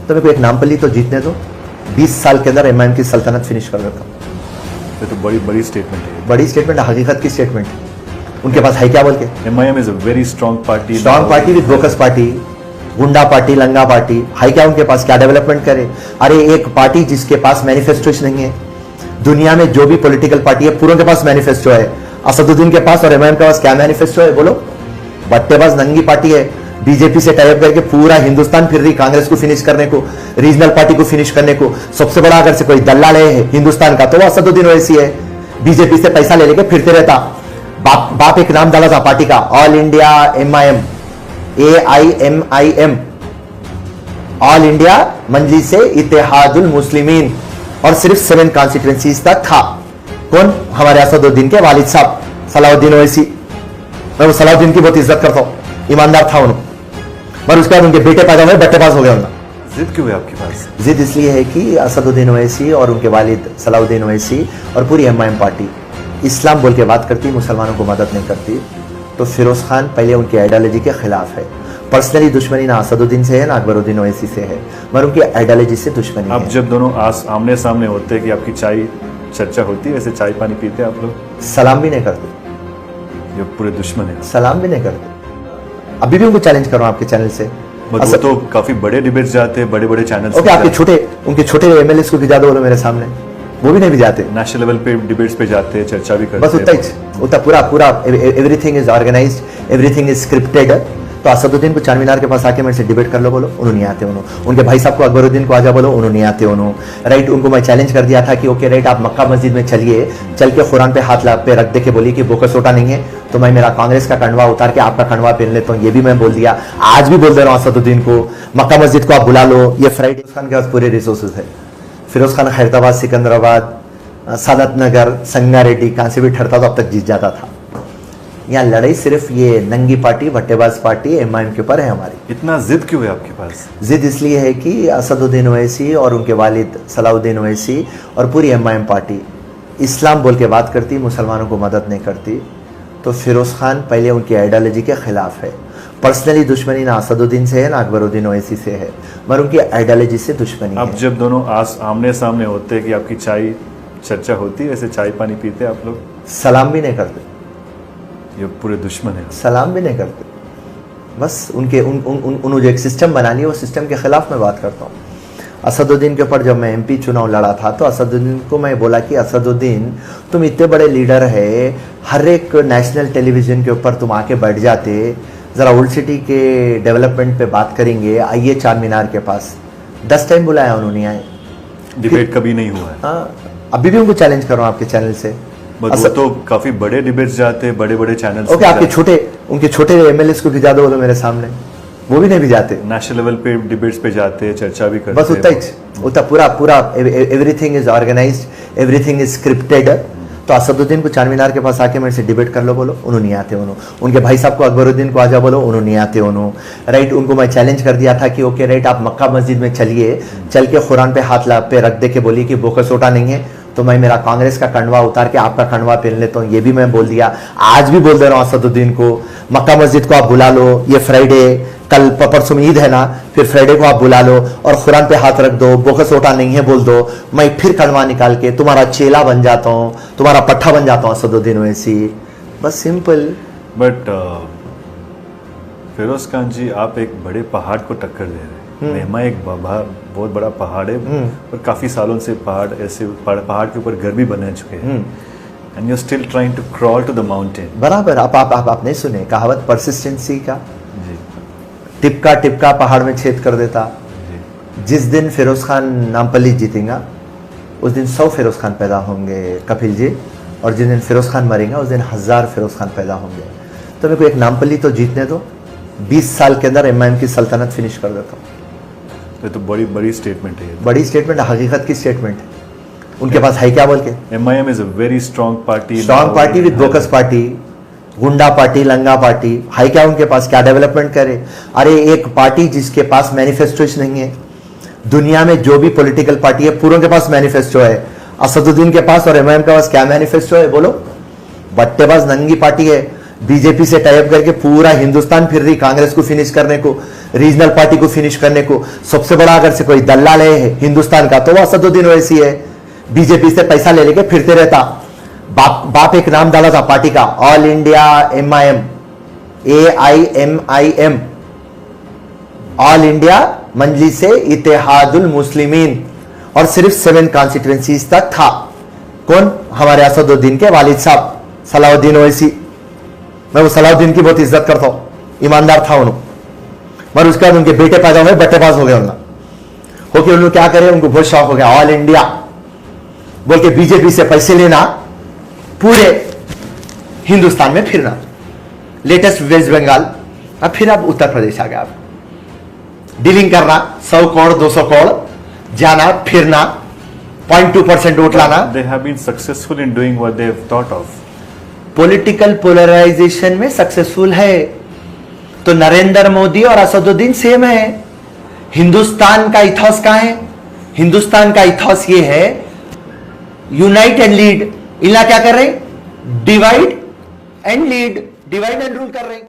तो मेरे को एक नामपल्ली तो जीतने दो, 20 साल के अंदर एमआईएम की सल्तनत फिनिश कर देता हूँ। ये तो बड़ी स्टेटमेंट है। बड़ी स्टेटमेंट, हकीकत की स्टेटमेंट। उनके पास है क्या बोल के? MIM is a very strong party. Strong party with bogus party, गुंडा पार्टी, लंगा पार्टी। है क्या उनके पास? क्या डेवलपमेंट करे? अरे एक पार्टी जिसके पास मैनिफेस्टो नहीं है। दुनिया में जो भी पॉलिटिकल पार्टी है पूरों के पास मैनिफेस्टो है। असदुद्दीन के पास और एमआईएम के पास क्या मैनिफेस्टो है बोलो? बट्टेबाज नंगी पार्टी है। बीजेपी से टाइप करके पूरा हिंदुस्तान फिर रही कांग्रेस को फिनिश करने को, रीजनल पार्टी को फिनिश करने को। सबसे बड़ा अगर से कोई दल्लाल है हिंदुस्तान का तो वो असदुद्दीन ओवैसी है। बीजेपी से पैसा ले लेके फिरते रहता। बाप एक नाम डाला था पार्टी का, all India MIM, AIMIM, all India Majlis Ittehadul Muslimeen, और सिर्फ 7 कॉन्स्टिट्यूएंसीज तक था। कौन? हमारे असदुद्दीन के वालिद साहब सलाउद्दीन ओवैसी। मैं वो सलाउद्दीन की बहुत इज्जत करता हूं, ईमानदार था उन्होंने। पर उसके बाद उनके बेटे पैदा हुए, बट्टेबाज हो गए उनका। जिद क्यों है आपके पास? जिद इसलिए है कि असदुद्दीन ओवैसी और उनके वालिद सलाउद्दीन ओवैसी और पूरी एमआईएम पार्टी इस्लाम बोल के बात करती, मुसलमानों को मदद नहीं करती। तो फिरोज खान पहले उनकी आइडियोलॉजी के खिलाफ है। पर्सनली दुश्मनी ना असदुद्दीन से है ना अकबरुद्दीन ओवैसी से है, मगर उनकी आइडियोलॉजी से दुश्मनी अब है। जब दोनों आमने सामने होते हैं कि आपकी चाय चर्चा होती है, वैसे चाय पानी पीते हैं आप लोग? सलाम भी नहीं करते, ये पूरे दुश्मन है। सलाम भी नहीं करते। अभी भी उनको चैलेंज कर रहा हूं आपके चैनल से। वो तो काफी बड़े डिबेट्स जाते हैं, बड़े चैनल्स। ओके, आपके उनके छोटे एमएलएस को भिजा दो बोलो मेरे सामने, वो भी नहीं भिजाते। नेशनल लेवल पे डिबेट्स पे जाते हैं, चर्चा भी करते बस उतना ही, उतना पूरा everything is organised, everything is scripted. तो असदुद्दीन को चारमीनार के पास आके मेरे से डिबेट कर लो बोलो, उन्होंने नहीं आते। उनके भाई साहब को अकबरुद्दीन को आजा बोलो, उन्होंने नहीं आते। राइट, उनको मैं चैलेंज कर दिया था कि ओके राइट, आप मक्का मस्जिद में चलिए, चल के कुरान पे हाथ पे रख दे के बोलिए कि बोकसोटा नहीं है, तो मैं मेरा कांग्रेस का कंडवा उतार के आपका कंडवा पहन लेता हूँ। ये भी मैं बोल दिया, आज भी बोल दे रहा हूँ असदुद्दीन को, मक्का मस्जिद को आप बुला लो। ये फ्राइडे खान के पास पूरे रिसोर्सेज है। फिरोज खान खैरताबाद, सिकंदराबाद, सादत नगर, संगारेड्डी, कहां से भी ठहरता तो अब तक जीत जाता था। यहाँ लड़ाई सिर्फ ये नंगी पार्टी, भट्टेबाज पार्टी एमआईएम के ऊपर है हमारी। इतना जिद क्यों है आपके पास? जिद इसलिए है कि असदुद्दीन ओवैसी और उनके वालिद सलाउद्दीन ओवैसी और पूरी एमआईएम पार्टी इस्लाम बोल के बात करती, मुसलमानों को मदद नहीं करती। तो फिरोज खान पहले उनकी आइडियोलॉजी के खिलाफ है। पर्सनली दुश्मनी ना असदुद्दीन से है ना अकबरुद्दीन ओवैसी से है, मगर उनकी आइडियोलॉजी से दुश्मनी अब है। जब दोनों आमने सामने होते हैं कि आपकी चाय चर्चा होती है, वैसे चाय पानी पीते हैं आप लोग? सलाम भी नहीं करते, ये पूरे दुश्मन है। सलाम भी नहीं करते। बस उनके उन जो एक सिस्टम बना लिया, वो सिस्टम के खिलाफ मैं बात करता हूँ। असदुद्दीन के ऊपर जब मैं एमपी चुनाव लड़ा था तो असदुद्दीन को मैं बोला कि असदुद्दीन तुम इतने बड़े लीडर है, हर एक नेशनल टेलीविजन के ऊपर तुम आके बैठ जाते, ज़रा ओल्ड सिटी के डेवलपमेंट पे बात करेंगे, आइए चार मीनार के पास। 10 टाइम बुलाया, उन्होंने आए। डिबेट कभी नहीं हुआ है। हाँ, अभी भी उनको चैलेंज कर रहा हूँ आपके चैनल से। वो तो काफी बड़े डिबेट्स जाते हैं, बड़े चैनल्स। ओके, आपके उनके छोटे एमएलएस को भिजा दो बोलो मेरे सामने, वो भी नहीं भिजाते। नेशनल लेवल पे डिबेट्स पे जाते हैं, चर्चा भी करते हैं। बस उतना ही, उतना पूरा everything is organised, everything is scripted. तो असदुद्दीन को चारमीनार के पास आके मेरे से डिबेट कर लो बोलो, उन्होंने नहीं आते। उनके भाई साहब को अकबरुद्दीन को आजा बोलो, उन्होंने नहीं आते। राइट, उनको मैं चैलेंज कर दिया था कि ओके राइट, आप मक्का मस्जिद में चलिए, चल के कुरान पे हाथ पे रख दे के बोलिए कि बोकसोटा नहीं है, तो मैं मेरा कांग्रेस का कंडवा उतार के आपका कंडवा पहन लेता हूँ। ये भी मैं बोल दिया, आज भी बोल दे रहा हूँ असदुद्दीन को। मक्का मस्जिद को आप बुला लो, ये फ्राइडे, कल परसों में ईद है ना, फिर फ्राइडे को आप बुला लो और कुरान पे हाथ रख दो, बोकसोटा नहीं है बोल दो, मैं फिर कंडवा निकाल के तुम्हारा चेला बन जाता हूँ, तुम्हारा पट्टा बन जाता हूँ असदुद्दीन ओवैसी। बस सिंपल। बट फिरोज खान जी, आप एक बड़े पहाड़ को टक्कर दे रहे हैं। मेहमा एक बहुत बड़ा पहाड़ है और काफी सालों से पहाड़ के ऊपर घर भी बने चुके हैं, and you still trying to crawl to the mountain. बराबर। आप नहीं सुने कहावत परसिस्टेंसी का? टिपका पहाड़ में छेद कर देता। जिस दिन फिरोज खान नामपल्ली जीतेगा उस दिन 100 फिरोज खान पैदा होंगे कपिल जी, और जिस दिन फिरोज खान मरेगा उस दिन 1000 फिरोज खान पैदा होंगे। तो मेरे को एक नामपल्ली तो जीतने दो, 20 साल के अंदर एमआईएम की सल्तनत फिनिश कर देता हूँ। ये तो बड़ी स्टेटमेंट है। बड़ी स्टेटमेंट, हकीकत की स्टेटमेंट है। उनके पास है क्या बोल के? MIM is a very strong party. Strong party with bogus party, गुंडा पार्टी, लंगा पार्टी। है क्या उनके पास? क्या डेवलपमेंट करे? अरे एक पार्टी जिसके पास मैनिफेस्टो नहीं है। दुनिया में जो भी पॉलिटिकल पार्टी है पूरों के पास मैनिफेस्टो है। असदुद्दीन के पास और एमआईएम के पास क्या मैनिफेस्टो है बोलो? बट्टेबाज नंगी पार्टी है। बीजेपी से टाइप करके पूरा हिंदुस्तान फिर रही कांग्रेस को फिनिश करने को, रीजनल पार्टी को फिनिश करने को सबसे बड़ा अगर से कोई दल्लाल है हिंदुस्तान का तो वो असदुद्दीन ओवैसी है। बीजेपी से पैसा ले लेके फिरते रहता। बाप एक नाम डाला था पार्टी का, all India MIM, AIMIM, all India Majlise Ittehadul Muslimeen, और सिर्फ 7 कॉन्स्टिट्यूएंसीज तक था। कौन? हमारे असदुद्दीन के वालिद साहब सलाउद्दीन ओवैसी। मैं वो सलाउद्दीन की बहुत इज्जत करता हूं, ईमानदार था उन्होंने। मगर उसके बाद उनके बेटे पैदा हुए, बट्टेबाज हो गए उन्होंने होके। उन्होंने क्या करे, उनको बहुत शौक हो गया ऑल इंडिया बोल के बीजेपी से पैसे लेना, पूरे हिंदुस्तान में फिरना। लेटेस्ट वेस्ट बंगाल, अब फिर अब उत्तर प्रदेश आ गया। अब डीलिंग करना, 100 करोड़ 200 करोड़ जाना फिरना, 0.2% वोट लाना। They have been successful in doing what they have thought of. Political polarisation में सक्सेसफुल है। तो नरेंद्र मोदी और असदुद्दीन सेम है। हिंदुस्तान का इथॉस कहां है? हिंदुस्तान का इथॉस ये है, यूनाइट एंड लीड। इला क्या कर रहे हैं? Divide and lead, divide and rule कर रहे हैं।